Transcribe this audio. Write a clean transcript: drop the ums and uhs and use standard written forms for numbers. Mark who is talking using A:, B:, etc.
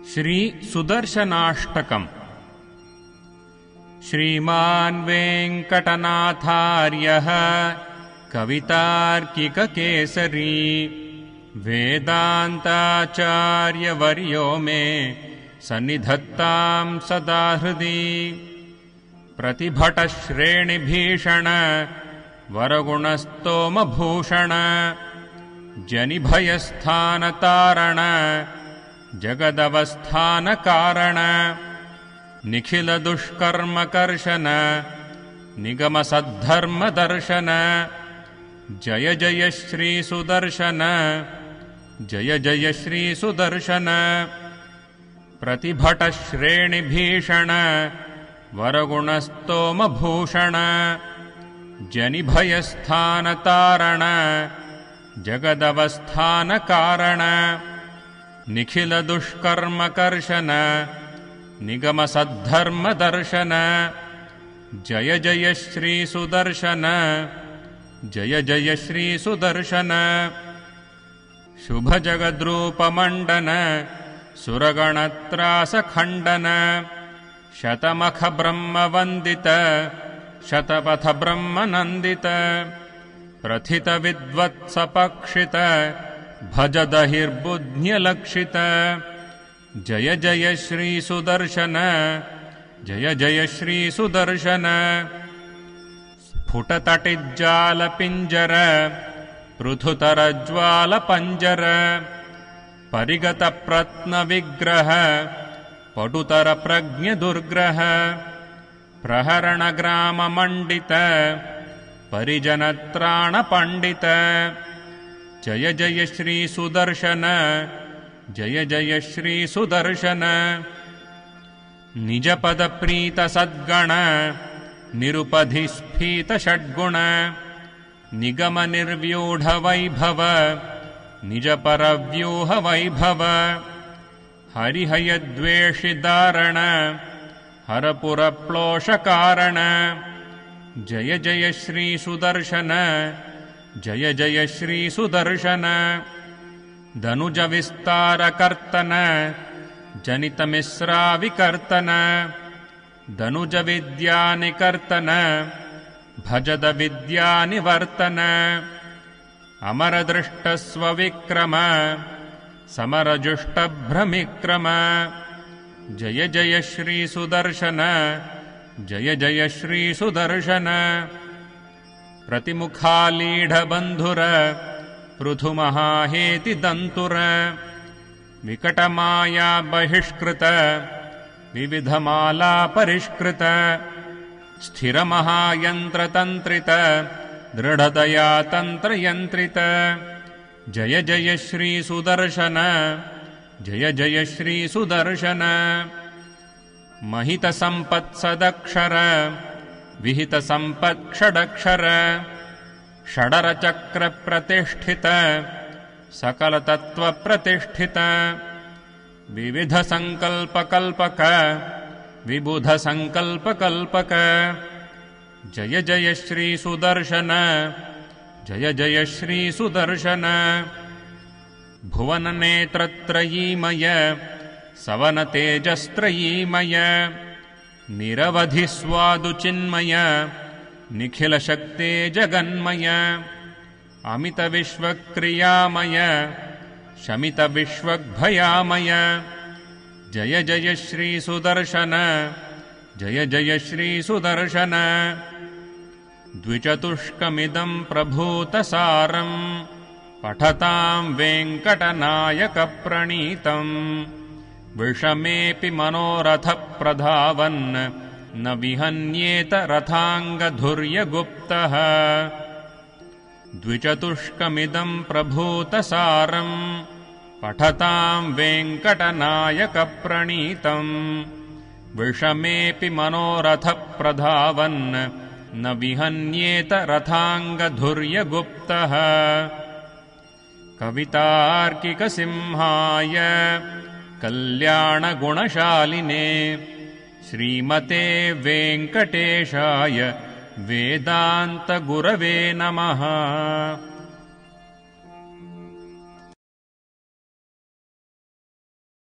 A: श्री सुदर्शनाष्टकम्। श्रीमान् वेङ्कटनाथार्यः कवितार्किककेसरी वेदान्ताचार्यवर्यो मे सन्निधत्तां सदा हृदि। प्रतिभटश्रेणिभीषण वरगुणस्तोमभूषण जनिभयस्थानतारण जगदवस्थानकारण निखिलदुष्कर्मकर्शन निगमसद्धर्मदर्शन जय जय श्री सुदर्शन जय जय श्री सुदर्शन। प्रतिभटश्रेणिभीषण वरगुणस्तोमभूषण जनिभयस्थानतारण जगदवस्थानकारण निखिलदुष्कर्मकर्शन निगमसद्धर्मदर्शन जय जय श्री सुदर्शन जय जय श्री सुदर्शन। शुभजगद्रूपमण्डन सुरगणत्रासखण्डन शतमखब्रह्मवन्दित शतपथब्रह्मनन्दित प्रथितविद्वत्सपक्षित भजदहिर्बुद्ध्यलक्षित जय जय श्री सुदर्शन जय जय श्री सुदर्शन। स्फुटतटिज्जालपिञ्जर पृथुतरज्वालपञ्जर परिगतप्रत्नविग्रह पटुतरप्रज्ञदुर्ग्रह प्रहरणग्राममण्डित परिजनत्राणपण्डित जय जय श्री सुदर्शन जय जय श्री सुदर्शन। निजपदप्रीतसद्गण निरुपधिस्फीतषड्गुण निगमनिर्व्यूढवैभव निजपरव्यूहवैभव हरिहयद्वेषिदारण हरपुरप्लोषकारण जय जय श्री सुदर्शन जय जय श्री सुदर्शन। धनुजविस्तारकर्तन जनितमिश्राविकर्तन धनुजविद्यानिकर्तन भजदविद्यानिवर्तन अमरदृष्टस्वविक्रम समरजुष्टभ्रमिक्रम जय जय श्री सुदर्शन जय जय श्री सुदर्शन। प्रतिमुखालीढबन्धुर पृथुमहाहेतिदन्तुर विकटमाया बहिष्कृत विविधमाला परिष्कृत स्थिरमहायन्त्रतन्त्रित दृढतया तन्त्रयन्त्रित जय जय श्री सुदर्शन जय जय श्री सुदर्शन। महितसम्पत्सदक्षर विहितसम्पत्षडक्षर षडरचक्रप्रतिष्ठित सकलतत्त्वप्रतिष्ठित विविधसङ्कल्पकल्पक विबुधसङ्कल्पकल्पक जय जय श्री सुदर्शन जय जय श्री सुदर्शन। भुवननेत्रत्रयीमय सवनतेजस्त्रयीमय निरवधिस्वादुचिन्मय निखिलशक्ते जगन्मय अमितविश्वक्रियामय शमितविश्वग्भयामय जय जय श्री सुदर्शन जय जय श्री सुदर्शन। द्विचतुष्कमिदं प्रभूतसारम् पठतां वेङ्कटनायकप्रणीतम् विषमेऽपि मनोरथप्रधावन् न विहन्येत रथाङ्गधुर्यगुप्तः। द्विचतुष्कमिदं प्रभूतसारम् पठतां वेङ्कटनायकप्रणीतम् विषमेऽपि मनोरथप्रधावन् न विहन्येत रथाङ्गधुर्यगुप्तः। कवितार्किकसिंहाय कल्याणगुणशालिने श्रीमते वेङ्कटेशाय वेदान्तगुरवे नमः।